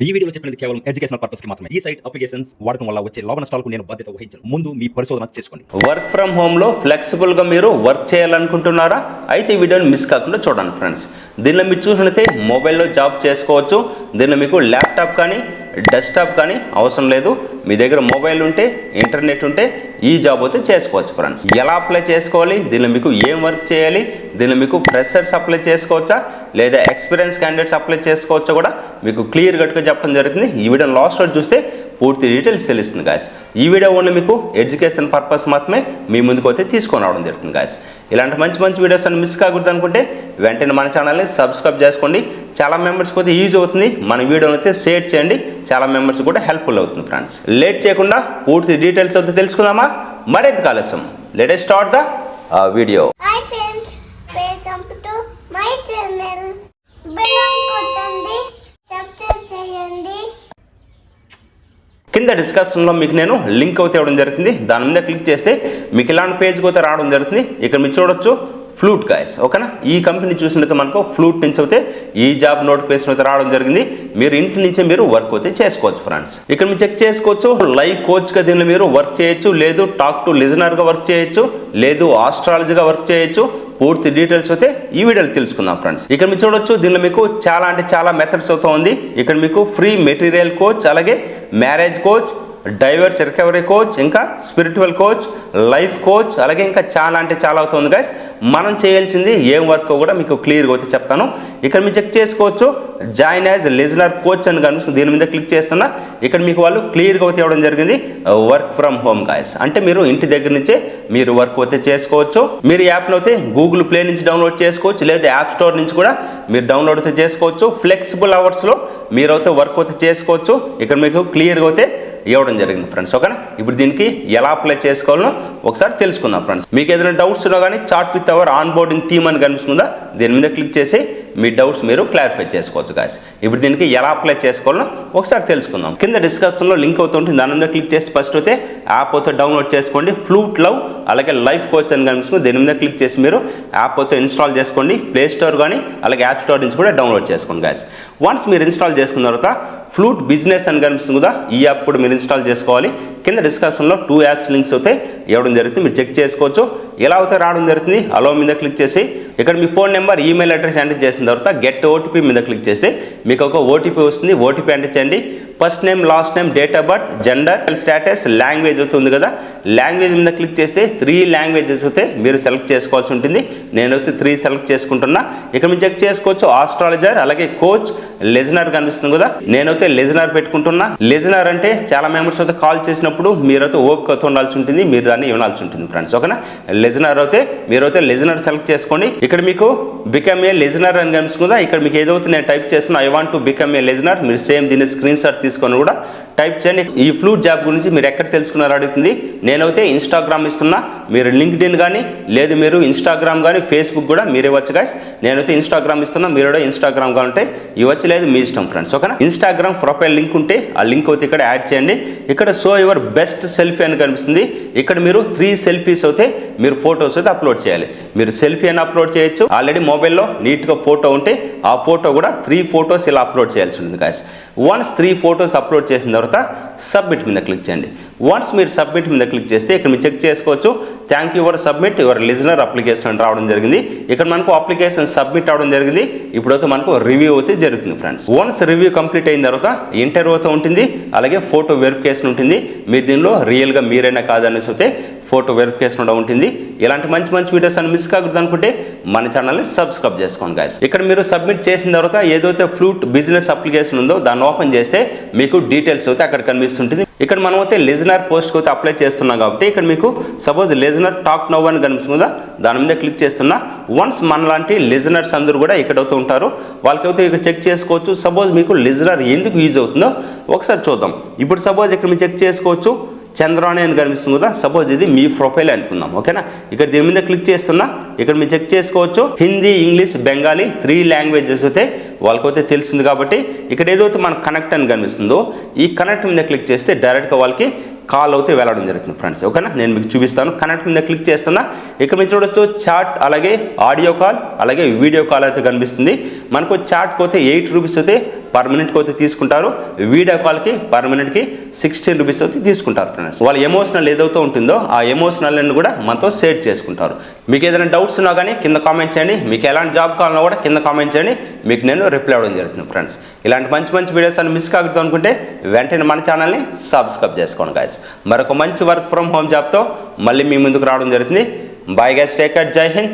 ఈ వీడియోలో చెప్పినది కేవలం ఎడ్యుకేషనల్ పర్పస్ కి మాత్రమే. ఈ సైట్ అప్లికేషన్స్ వాడటం వల్ల వచ్చే లాభ నష్టాలకు నేను బాధ్యత వహించను. ముందు మీ పరిశోధన చేసుకోండి. వర్క్ ఫ్రమ్ హోమ్ లో ఫ్లెక్సిబుల్ గా మీరు వర్క్ చేయాలనుకుంటున్నారా? అయితే ఈ వీడియోని మిస్ కాకుండా చూడండి ఫ్రెండ్స్. దీనిలో మీరు చూసినట్లయితే మొబైల్లో జాబ్ చేసుకోవచ్చు. దీనిలో మీకు ల్యాప్టాప్ కానీ డెస్క్టాప్ కానీ అవసరం లేదు. మీ దగ్గర మొబైల్ ఉంటే ఇంటర్నెట్ ఉంటే ఈ జాబ్ అయితే చేసుకోవచ్చు ఫ్రెండ్స్. ఎలా అప్లై చేసుకోవాలి, దీనిలో మీకు ఏం వర్క్ చేయాలి, దీనిలో మీకు ఫ్రెషర్స్ అప్లై చేసుకోవచ్చా లేదా ఎక్స్పీరియన్స్ క్యాండిడేట్స్ అప్లై చేసుకోవచ్చా కూడా మీకు క్లియర్ కట్గా చెప్పడం జరుగుతుంది. ఈ వీడియో లాస్ట్ రోజు చూస్తే పూర్తి డీటెయిల్స్ తెలుస్తుంది గాయస్. ఈ వీడియో ఓన్లీ మీకు ఎడ్యుకేషన్ పర్పస్ మాత్రమే మీ ముందుకు అయితే తీసుకొని రావడం జరుగుతుంది గాయస్. ఇలాంటి మంచి మంచి వీడియోస్ అని మిస్ కాకూడదు అనుకుంటే వెంటనే మన ఛానల్ని సబ్స్క్రైబ్ చేసుకోండి. చాలా మెంబర్స్కి అయితే యూజ్ అవుతుంది. మన వీడియోని అయితే షేర్ చేయండి, చాలా మెంబర్స్ కూడా హెల్ప్ఫుల్ అవుతుంది ఫ్రెండ్స్. లేట్ చేయకుండా పూర్తి డీటెయిల్స్ అయితే తెలుసుకుందామా? మరింత ఆలస్యం let us start the video. Hi friends, welcome to my channel. Bell కొట్టండి, సబ్స్క్రైబ్ చేయండి. కింద డిస్క్రిప్షన్లో మీకు నేను లింక్ అయితే ఇవ్వడం జరుగుతుంది. దాని మీద క్లిక్ చేస్తే మీకు ఇలాంటి పేజ్కి అయితే రావడం జరుగుతుంది. ఇక్కడ మీరు చూడొచ్చు ఫ్లూట్ గాయస్, ఓకేనా. ఈ కంపెనీ చూసినట్టు మనకు ఫ్లూట్ నుంచి అయితే ఈ జాబ్ నోటిఫికేషన్ అయితే రావడం జరిగింది. మీరు ఇంటి నుంచే మీరు వర్క్ అయితే చేసుకోవచ్చు ఫ్రెండ్స్. ఇక్కడ మీరు చెక్ చేసుకోవచ్చు. లైవ్ కోచ్గా దీనిలో మీరు వర్క్ చేయొచ్చు, లేదు టాక్ టు లిజనర్గా వర్క్ చేయొచ్చు, లేదు ఆస్ట్రాలజీగా వర్క్ చేయొచ్చు. పూర్తి డీటెయిల్స్ అయితే ఈ వీడియోలో తెలుసుకుందాం ఫ్రెండ్స్. ఇక్కడ మీరు చూడొచ్చు దీనిలో మీకు చాలా అంటే చాలా మెథడ్స్ అవుతా ఉంది. ఇక్కడ మీకు ఫ్రీ మెటీరియల్ కోచ్, అలాగే marriage coach, divorce recovery coach, ఇంకా స్పిరిచువల్ కోచ్, లైఫ్ కోచ్, అలాగే ఇంకా చాలా అంటే చాలా అవుతుంది గైస్. మనం చేయాల్సింది ఏం వర్క్ కూడా మీకు క్లియర్గా అయితే చెప్తాను. ఇక్కడ మీరు చెక్ చేసుకోవచ్చు జాయిన్ యాజ్ లిజనర్ కోచ్ అని కనుక దీని మీద క్లిక్ చేస్తున్నా ఇక్కడ మీకు వాళ్ళు క్లియర్గా అయితే ఇవ్వడం జరిగింది వర్క్ ఫ్రమ్ హోమ్ గాయస్. అంటే మీరు ఇంటి దగ్గర నుంచే మీరు వర్క్ అయితే చేసుకోవచ్చు. మీరు యాప్ను అయితే గూగుల్ ప్లే నుంచి డౌన్లోడ్ చేసుకోవచ్చు, లేదా యాప్ స్టోర్ నుంచి కూడా మీరు డౌన్లోడ్ అయితే చేసుకోవచ్చు. ఫ్లెక్సిబుల్ అవర్స్లో మీరు అయితే వర్క్ అయితే చేసుకోవచ్చు. ఇక్కడ మీకు క్లియర్గా అయితే ఇవ్వడం జరిగింది ఫ్రెండ్స్, ఓకేనా. ఇప్పుడు దీనికి ఎలా అప్లై చేసుకోవాలో ఒకసారి తెలుసుకుందాం ఫ్రెండ్స్. మీకు ఏదైనా డౌట్స్ ఉన్నా కానీ chat with our onboarding team అని కనిపిస్తుందా, దీని మీద క్లిక్ చేసి మీ డౌట్స్ మీరు క్లారిఫై చేసుకోవచ్చు గాయస్. ఇప్పుడు దీనికి ఎలా అప్లై చేసుకోవాలో ఒకసారి తెలుసుకుందాం. కింద డిస్క్రిప్షన్లో లింక్ అవుతుంటుంది, దాని మీద క్లిక్ చేసి ఫస్ట్ అయితే యాప్ అయితే డౌన్లోడ్ చేసుకోండి. ఫ్లూట్ లవ్ అలాగే లైఫ్ కోచ్ అని కనిపిస్తుంది, దీని మీద క్లిక్ చేసి మీరు యాప్ అయితే ఇన్స్టాల్ చేసుకోండి. ప్లే స్టోర్ కానీ అలాగే యాప్ స్టోర్ నుంచి కూడా డౌన్లోడ్ చేసుకోండి గాయస్. వన్స్ మీరు ఇన్స్టాల్ చేసుకున్న తర్వాత ఫ్లూట్ బిజినెస్ అని కనిపిస్తుంది కదా, ఈ యాప్ కూడా మీరు ఇన్స్టాల్ చేసుకోవాలి. కింద డిస్క్రిప్షన్లో 2 యాప్స్ లింక్స్ అయితే ఇవ్వడం జరుగుతుంది, మీరు చెక్ చేసుకోవచ్చు. ఎలా అయితే రావడం జరుగుతుంది అలో మీద క్లిక్ చేసి ఇక్కడ మీ phone number, email address enter చేసిన తర్వాత గెట్ ఓటీపీ మీద క్లిక్ చేస్తే మీకు ఒక ఓటీపీ వస్తుంది. ఓటీపీ ఎంటర్ చేయండి. First name, last name, date of birth, gender, status, language అవుతుంది కదా, లాంగ్వేజ్ మీద క్లిక్ చేస్తే 3 లాంగ్వేజెస్ అయితే మీరు సెలెక్ట్ చేసుకోవాల్సి ఉంటుంది. నేనైతే 3 సెలెక్ట్ చేసుకుంటున్నా. ఇక్కడ మీరు చెక్ చేసుకోవచ్చు ఆస్ట్రాలజర్ అలాగే కోచ్, లిజనర్ కనిపిస్తుంది కదా, నేనైతే లిజనర్ పెట్టుకుంటున్నా. లిజనర్ అంటే చాలా మెంబర్స్ అయితే కాల్ చేసినప్పుడు మీరైతే ఓపిక ఉండాల్సి ఉంటుంది, మీరు దాన్ని వినాల్సి ఉంటుంది ఫ్రెండ్స్, ఓకేనా. లిజనర్ అయితే మీరైతే లిజనర్ సెలెక్ట్ చేసుకోండి. ఇక్కడ మీకు బికమ్ ఏ లిజనర్ అని కనిపిస్తుంది కదా, ఇక్కడ మీకు ఏదైతే నేను టైప్ చేస్తున్నా I want to become a listener, మీరు సేమ్ దీన్ని స్క్రీన్ షాట్ తీసుకొని కూడా టైప్ చేయండి. ఈ ఫ్లూట్ జాబ్ గురించి మీరు ఎక్కడ తెలుసుకున్నారో అడుగుతుంది. నేనైతే ఇన్స్టాగ్రామ్ ఇస్తున్నా, మీరు లింక్డ్ఇన్ కానీ లేదు మీరు ఇన్స్టాగ్రామ్ కానీ ఫేస్బుక్ కూడా మీరే వచ్చు గాయస్. నేనైతే ఇన్స్టాగ్రామ్ ఇస్తున్నా, మీరు కూడా ఇన్స్టాగ్రామ్ గా ఉంటే ఇవ్వచ్చు, లేదు మీ ఇష్టం ఫ్రెండ్స్, ఓకేనా. ఇన్స్టాగ్రామ్ ప్రొఫైల్ లింక్ ఉంటే ఆ లింక్ అయితే ఇక్కడ యాడ్ చేయండి. ఇక్కడ షో యువర్ బెస్ట్ సెల్ఫీ అని కనిపిస్తుంది. ఇక్కడ మీరు 3 సెల్ఫీస్ అయితే మీరు ఫొటోస్ అయితే అప్లోడ్ చేయాలి. మీరు సెల్ఫీ అని అప్లోడ్ చేయొచ్చు. ఆల్రెడీ మొబైల్లో నీట్గా ఫోటో ఉంటే ఆ ఫోటో కూడా 3 ఫొటోస్ ఇలా అప్లోడ్ చేయాల్సి ఉంటుంది గాయస్. వన్స్ 3 ఫొటోస్ అప్లోడ్ చేసిన తర్వాత సబ్మిట్ మీద క్లిక్ చేయండి. వన్స్ మీరు సబ్మిట్ మీద క్లిక్ చేస్తే ఇక్కడ మీరు చెక్ చేసుకోవచ్చు thank you for submit your listener application అని రావడం జరిగింది. ఇక్కడ మనకు అప్లికేషన్ సబ్మిట్ అవడం జరిగింది. ఇప్పుడైతే మనకు రివ్యూ అయితే జరుగుతుంది ఫ్రెండ్స్. వన్స్ రివ్యూ కంప్లీట్ అయిన తర్వాత ఇంటర్వ్యూ అయితే ఉంటుంది, అలాగే ఫోటో వెరిఫికేషన్ ఉంటుంది. మీరు దీనిలో రియల్గా మీరైనా కాదనేసి అయితే ఫోటో వెరిఫికేషన్ కూడా ఉంటుంది. ఇలాంటి మంచి మంచి వీడియోస్ అని మిస్ కాకూడదు అనుకుంటే మన ఛానల్ని సబ్స్క్రైబ్ చేసుకోండి గాయస్. ఇక్కడ మీరు సబ్మిట్ చేసిన తర్వాత ఏదైతే ఫ్లూట్ బిజినెస్ అప్లికేషన్ ఉందో దాన్ని ఓపెన్ చేస్తే మీకు డీటెయిల్స్ అయితే అక్కడ కనిపిస్తుంటుంది. ఇక్కడ మనం అయితే లిజనర్ పోస్ట్కి అయితే అప్లై చేస్తున్నాం కాబట్టి ఇక్కడ మీకు సపోజ్ లిజనర్ టాక్ నౌ అని కనిపిస్తుందా, దాని మీద క్లిక్ చేస్తున్నా. వన్స్ మనలాంటి లిజనర్స్ అందరూ కూడా ఇక్కడైతే ఉంటారు, వాళ్ళకైతే ఇక్కడ చెక్ చేసుకోవచ్చు. సపోజ్ మీకు లిజనర్ ఎందుకు యూజ్ అవుతుందో ఒకసారి చూద్దాం. ఇప్పుడు సపోజ్ ఇక్కడ మీరు చెక్ చేసుకోవచ్చు చంద్రాణి అని కనిపిస్తుంది కదా, సపోజ్ ఇది మీ ప్రొఫైల్ అనుకుందాం, ఓకేనా. ఇక్కడ దీని మీద క్లిక్ చేస్తున్నా. ఇక్కడ మీరు చెక్ చేసుకోవచ్చు హిందీ, ఇంగ్లీష్, బెంగాలీ 3 లాంగ్వేజెస్ అయితే వాళ్ళకైతే తెలిసింది కాబట్టి ఇక్కడ ఏదైతే మనకు కనెక్ట్ అని కనిపిస్తుందో ఈ కనెక్ట్ మీద క్లిక్ చేస్తే డైరెక్ట్గా వాళ్ళకి కాల్ అయితే వెళ్ళడం జరుగుతుంది ఫ్రెండ్స్, ఓకేనా. నేను మీకు చూపిస్తాను. కనెక్ట్ మీద క్లిక్ చేస్తున్నా. ఇక్కడ మీరు చూడొచ్చు చాట్, అలాగే ఆడియో కాల్, అలాగే వీడియో కాల్ అయితే కనిపిస్తుంది. మనకు చాట్కి అయితే 8 రూపీస్ అయితే పర్ మినిట్కి అయితే తీసుకుంటారు. వీడియో కాల్కి పర్ మినిట్కి 16 రూపీస్ అయితే తీసుకుంటారు ఫ్రెండ్స్. వాళ్ళ ఎమోషనల్ ఏదైతే ఉంటుందో ఆ ఎమోషనల్ అని కూడా మనతో షేర్ చేసుకుంటారు. మీకు ఏదైనా డౌట్స్ ఉన్నా కానీ కింద కామెంట్ చేయండి. మీకు ఎలాంటి జాబ్ కావాలన్నా కూడా కింద కామెంట్ చేయండి, మీకు నేను రిప్లై అవ్వడం జరుగుతుంది ఫ్రెండ్స్. ఇలాంటి మంచి మంచి వీడియోస్ అని మిస్ కాకూడదు అనుకుంటే వెంటనే మన ఛానల్ని సబ్స్క్రైబ్ చేసుకోండి గైస్. మరొక మంచి వర్క్ ఫ్రమ్ హోమ్ జాబ్తో మళ్ళీ మీ ముందుకు రావడం జరుగుతుంది. బాయ్ గైస్, టేక్ కేర్, జై హింద్.